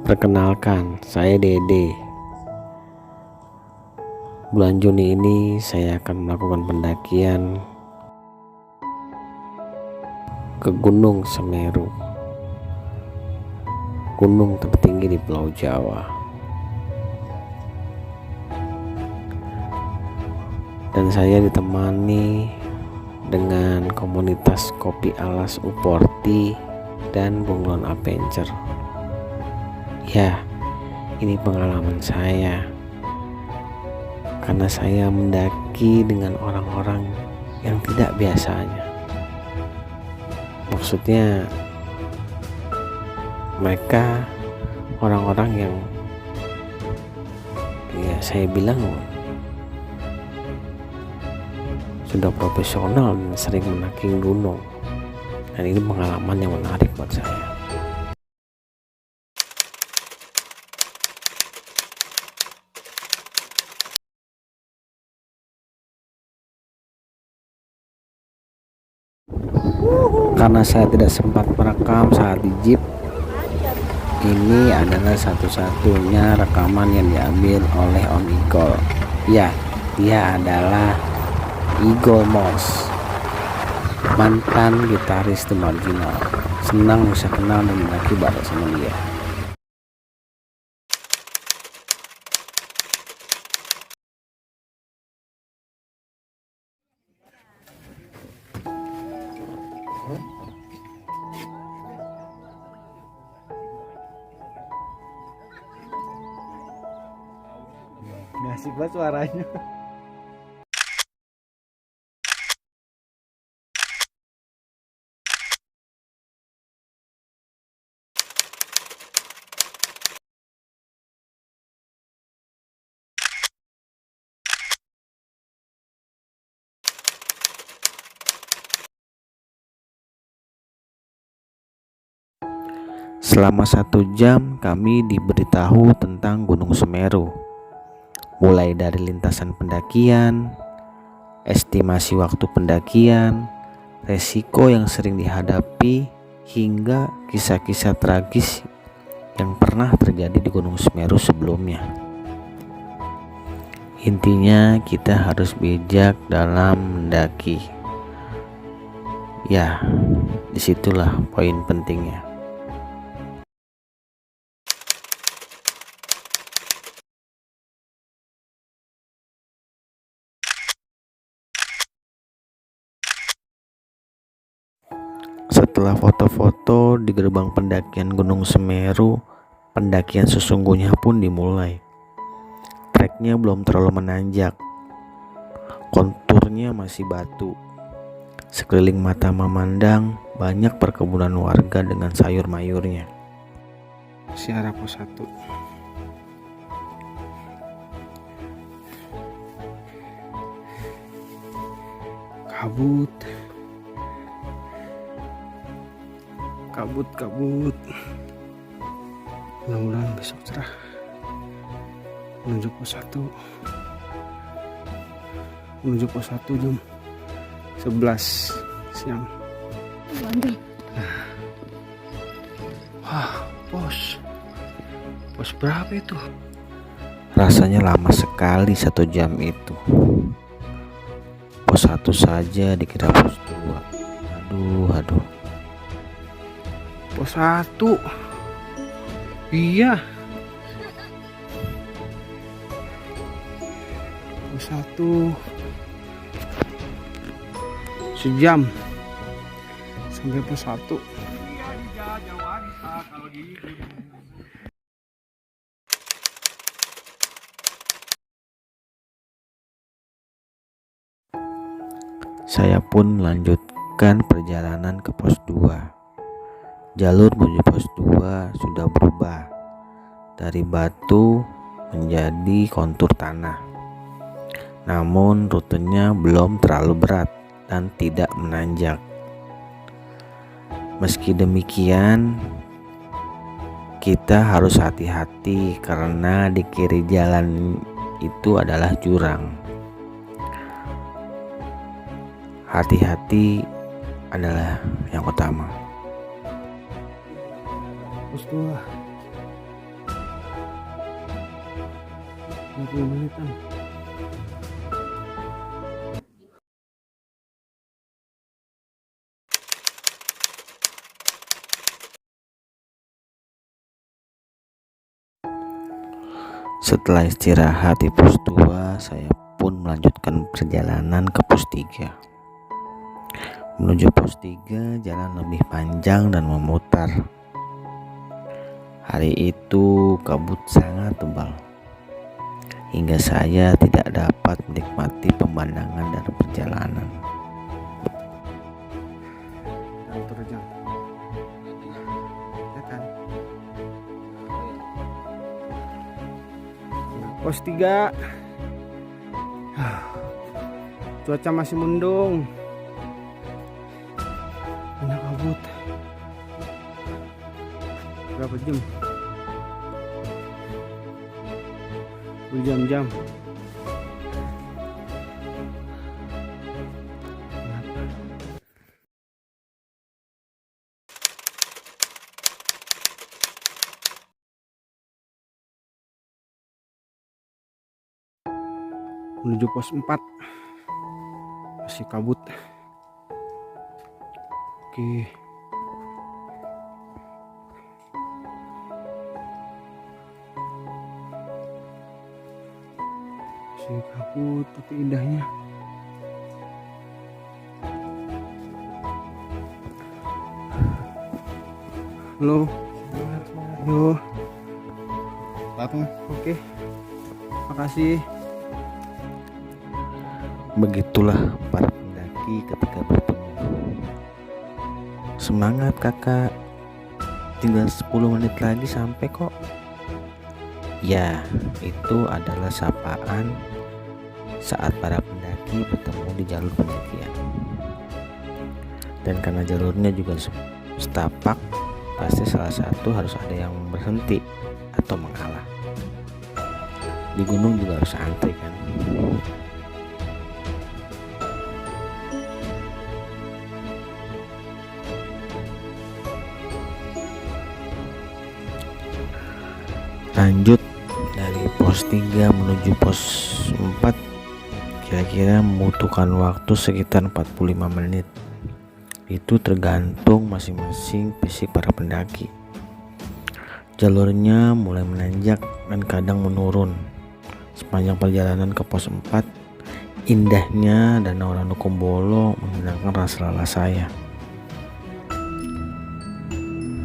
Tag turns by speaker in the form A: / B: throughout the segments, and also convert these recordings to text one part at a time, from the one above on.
A: Perkenalkan, saya Dede. Bulan Juni ini saya akan melakukan pendakian ke Gunung Semeru, gunung tertinggi di Pulau Jawa. Dan saya ditemani dengan komunitas Kopi Alas Uporti dan Bunglon Adventure. Ya, ini pengalaman saya karena saya mendaki dengan orang-orang yang tidak biasanya. Maksudnya mereka orang-orang yang saya bilang sudah profesional dan sering mendaki gunung. Dan ini pengalaman yang menarik buat saya. Karena saya tidak sempat merekam saat di jeep, ini adalah satu-satunya rekaman yang diambil oleh Om Igor. Ya, dia adalah Igor Moss, mantan gitaris The Marginal. Senang bisa kenal dan mendaki bareng sama dia.
B: Asik banget suaranya.
A: Selama 1 jam kami diberitahu tentang Gunung Semeru, mulai dari lintasan pendakian, estimasi waktu pendakian, resiko yang sering dihadapi, hingga kisah-kisah tragis yang pernah terjadi di Gunung Semeru sebelumnya. Intinya kita harus bijak dalam mendaki. Ya, disitulah poin pentingnya. Setelah foto-foto di gerbang pendakian Gunung Semeru, pendakian sesungguhnya pun dimulai. Treknya belum terlalu menanjak, konturnya masih batu. Sekeliling mata memandang banyak perkebunan warga dengan sayur mayurnya. Siara pos 1. Kabut. Mudah-mudahan besok cerah. Menuju pos 1 jam 11 siang. Wah, pos berapa itu? Rasanya lama sekali 1 jam itu. Pos 1 saja dikira pos 2. Aduh. Pos 1. Iya. Pos 1 sejam sampai pos 1. Saya pun melanjutkan perjalanan ke pos 2. Jalur menuju pos 2 sudah berubah dari batu menjadi kontur tanah. Namun rutenya belum terlalu berat dan tidak menanjak. Meski demikian, kita harus hati-hati karena di kiri jalan itu adalah jurang. Hati-hati adalah yang utama.
B: Pos 2 20 menitan.
A: Setelah istirahat di pos 2, saya pun melanjutkan perjalanan ke pos 3. Menuju pos 3, jalan lebih panjang dan memutar. Hari itu kabut sangat tebal, hingga saya tidak dapat menikmati pemandangan dari perjalanan.
B: Pos 3. Cuaca masih mendung. Banyak kabut. Berapa jam? Berjam-jam. Menuju pos 4, masih kabut. Oke, masih kabut tapi indahnya. Halo, halo. Oke, makasih.
A: Begitulah para pendaki ketika bertemu. Semangat kakak, tinggal 10 menit lagi sampai kok. Ya, itu adalah sapaan saat para pendaki bertemu di jalur pendakian. Dan karena jalurnya juga setapak, pasti salah satu harus ada yang berhenti atau mengalah. Di gunung juga harus antri kan. Lanjut dari pos 3 menuju pos 4 kira-kira membutuhkan waktu sekitar 45 menit. Itu tergantung masing-masing fisik para pendaki. Jalurnya mulai menanjak dan kadang menurun. Sepanjang perjalanan ke pos 4, indahnya Danau Ranukumbolo menghilangkan rasa lelah saya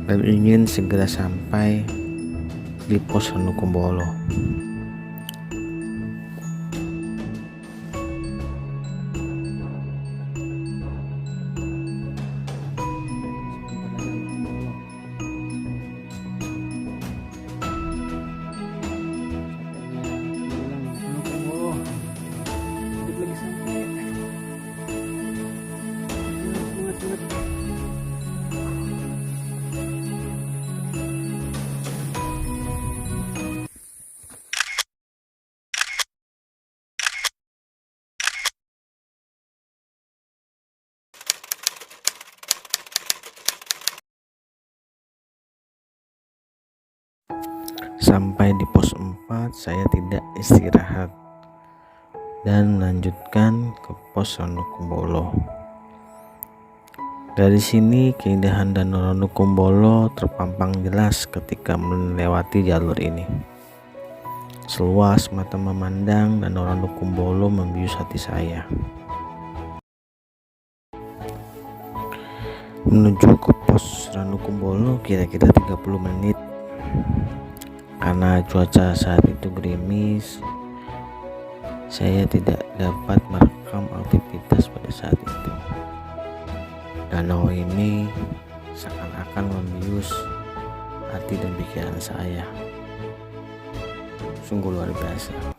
A: dan ingin segera sampai di pos Ranukumbolo. Sampai di pos 4 saya tidak istirahat dan melanjutkan ke pos Ranukumbolo. Dari sini keindahan Danau Ranukumbolo terpampang jelas ketika melewati jalur ini. Seluas mata memandang, Danau Ranukumbolo membius hati saya. Menuju ke pos Ranukumbolo kira-kira 30 menit. Karena cuaca saat itu gerimis, saya tidak dapat merekam aktivitas pada saat itu. Danau ini seakan-akan membius hati dan pikiran saya. Sungguh luar biasa.